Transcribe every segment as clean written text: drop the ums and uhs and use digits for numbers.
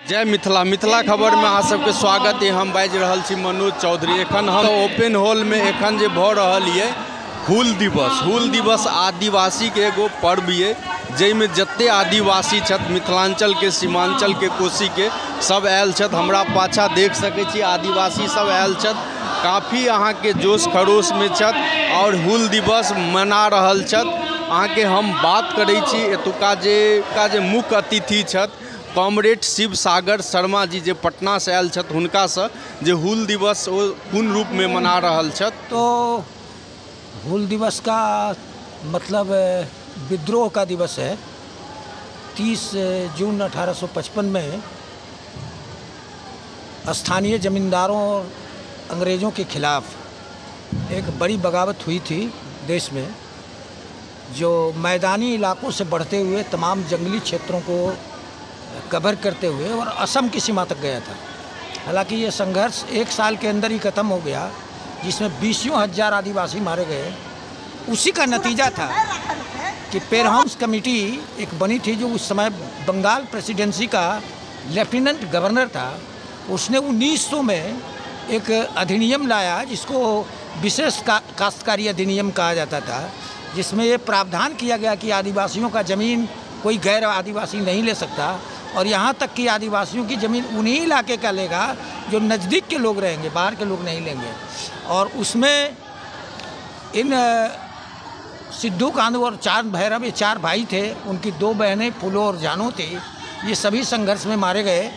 जय मिथिला मिथिला खबर में अहाँ सबके स्वागत है। हम बाजि रहल छी मनोज चौधरी। एखन हम ओपन हॉल में एखन जे भऽ रहल है हूल दिवस आदिवासी के एगो पर्व है, जैमे जते आदिवासी छथि मिथिलांचल के, सीमांचल के, कोशी के सब आयल छथि। हमरा पाछा देख सकै छी आदिवासी सब आयल छथि, काफ़ी अहाँ के जोश खरोश में छथि और हूल दिवस मना रहल छथि। अहाँ के हम बात करै छी एतुका जे मुख्य अतिथि छथि कॉमरेड शिव सागर शर्मा जी, जे पटना से आयल छथि, हुनका से जे हूल दिवस ओ कोन रूप में मना रहल छथि। तो हूल दिवस का मतलब विद्रोह का दिवस है। 30 जून 1855 में स्थानीय जमींदारों और अंग्रेज़ों के खिलाफ एक बड़ी बगावत हुई थी देश में, जो मैदानी इलाकों से बढ़ते हुए तमाम जंगली क्षेत्रों को कवर करते हुए और असम की सीमा तक गया था। हालांकि ये संघर्ष 1 साल के अंदर ही ख़त्म हो गया, जिसमें 20 हजार आदिवासी मारे गए। उसी का नतीजा था कि पेरहॉम्स कमेटी एक बनी थी, जो उस समय बंगाल प्रेसिडेंसी का लेफ्टिनेंट गवर्नर था। उसने 1900 में एक अधिनियम लाया जिसको विशेष काश्तकारी अधिनियम कहा जाता था, जिसमें ये प्रावधान किया गया कि आदिवासियों का ज़मीन कोई गैर आदिवासी नहीं ले सकता, और यहाँ तक कि आदिवासियों की ज़मीन उन्हीं इलाके का लेगा जो नज़दीक के लोग रहेंगे, बाहर के लोग नहीं लेंगे। और उसमें इन सिद्धू कान्हू और चांद भैरव, ये 4 भाई थे, उनकी 2 बहनें फूलो और जानू थी। ये सभी संघर्ष में मारे गए।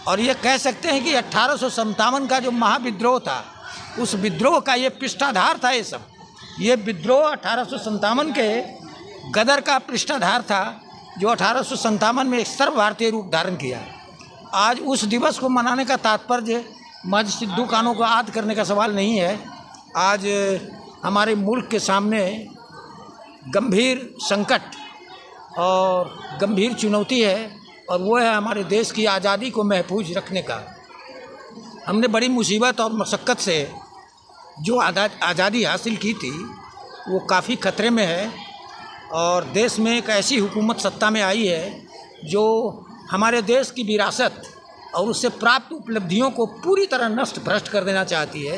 और ये कह सकते हैं कि 1857 का जो महाविद्रोह था, उस विद्रोह का ये पृष्ठाधार था। ये विद्रोह 1857 के गदर का पृष्ठाधार था, जो 1857 में एक सर्वभारतीय रूप धारण किया। आज उस दिवस को मनाने का तात्पर्य महज सिद्धू कान्हू को याद करने का सवाल नहीं है। आज हमारे मुल्क के सामने गंभीर संकट और गंभीर चुनौती है, और वो है हमारे देश की आज़ादी को महफूज रखने का। हमने बड़ी मुसीबत और मशक्क़त से जो आज़ादी हासिल की थी वो काफ़ी खतरे में है, और देश में एक ऐसी हुकूमत सत्ता में आई है जो हमारे देश की विरासत और उससे प्राप्त उपलब्धियों को पूरी तरह नष्ट भ्रष्ट कर देना चाहती है।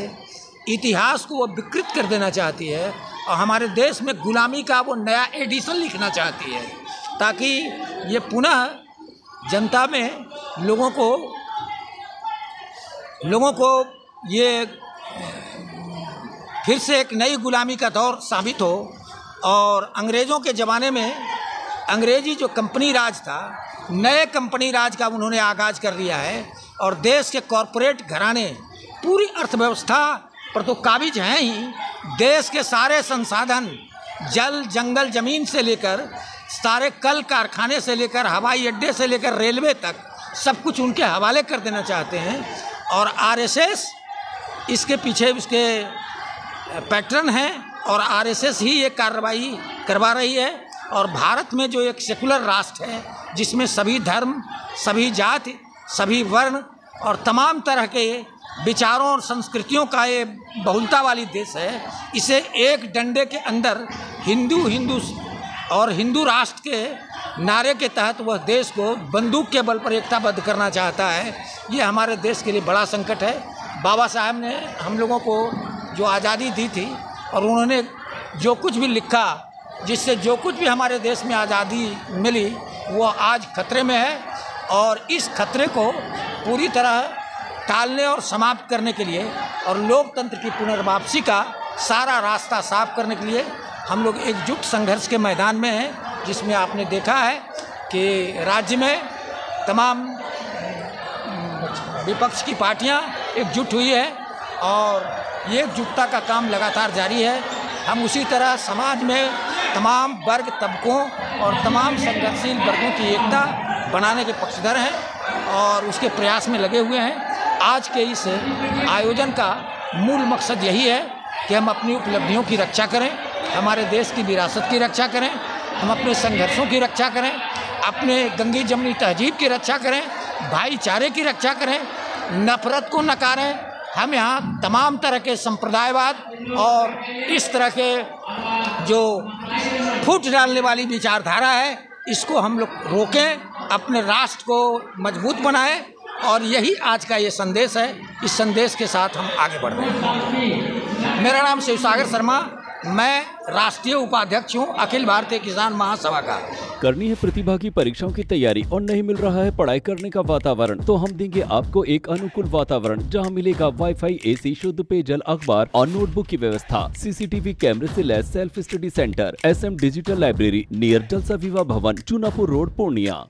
इतिहास को वो विकृत कर देना चाहती है, और हमारे देश में गुलामी का वो नया एडिशन लिखना चाहती है, ताकि ये पुनः जनता में लोगों को ये फिर से एक नई गुलामी का दौर साबित हो। और अंग्रेज़ों के ज़माने में अंग्रेजी जो कंपनी राज था, नए कंपनी राज का उन्होंने आगाज़ कर दिया है, और देश के कॉरपोरेट घराने पूरी अर्थव्यवस्था पर तो काबिज हैं ही। देश के सारे संसाधन, जल जंगल ज़मीन से लेकर सारे कल कारखाने से लेकर हवाई अड्डे से लेकर रेलवे तक सब कुछ उनके हवाले कर देना चाहते हैं। और आरएसएस इसके पीछे उसके पैटर्न हैं, और आरएसएस ही ये कार्रवाई करवा रही है। और भारत में जो एक सेकुलर राष्ट्र है, जिसमें सभी धर्म, सभी जाति, सभी वर्ण और तमाम तरह के विचारों और संस्कृतियों का ये बहुलता वाली देश है, इसे एक डंडे के अंदर हिंदू राष्ट्र के नारे के तहत वह देश को बंदूक के बल पर एकताबद्ध करना चाहता है। ये हमारे देश के लिए बड़ा संकट है। बाबा साहब ने हम लोगों को जो आज़ादी दी थी, और उन्होंने जो कुछ भी लिखा, जिससे जो कुछ भी हमारे देश में आज़ादी मिली, वो आज खतरे में है। और इस खतरे को पूरी तरह टालने और समाप्त करने के लिए, और लोकतंत्र की पुनर्वापसी का सारा रास्ता साफ करने के लिए हम लोग एकजुट संघर्ष के मैदान में हैं, जिसमें आपने देखा है कि राज्य में तमाम विपक्ष की पार्टियां एकजुट हुई है, और ये एकजुटता का काम लगातार जारी है। हम उसी तरह समाज में तमाम वर्ग, तबकों और तमाम संघर्षशील वर्गों की एकता बनाने के पक्षधर हैं, और उसके प्रयास में लगे हुए हैं। आज के इस आयोजन का मूल मकसद यही है कि हम अपनी उपलब्धियों की रक्षा करें, हमारे देश की विरासत की रक्षा करें, हम अपने संघर्षों की रक्षा करें, अपने गंगी जमनी तहजीब की रक्षा करें, भाईचारे की रक्षा करें, नफरत को नकारें। हम यहाँ तमाम तरह के संप्रदायवाद और इस तरह के जो फूट डालने वाली विचारधारा है, इसको हम लोग रोकें अपने राष्ट्र को मजबूत बनाए, और यही आज का ये संदेश है। इस संदेश के साथ हम आगे बढ़ रहे हैं। मेरा नाम शिवसागर शर्मा, मैं राष्ट्रीय उपाध्यक्ष हूँ अखिल भारतीय किसान महासभा का। करनी है प्रतिभागी परीक्षाओं की तैयारी और नहीं मिल रहा है पढ़ाई करने का वातावरण, तो हम देंगे आपको एक अनुकूल वातावरण जहां मिलेगा वाईफाई, एसी, शुद्ध पेयजल, अखबार और नोटबुक की व्यवस्था, सीसीटीवी कैमरे से लैस self study centre, SM digital library near Jalsa Vivah भवन, चूनापुर रोड, पूर्णिया।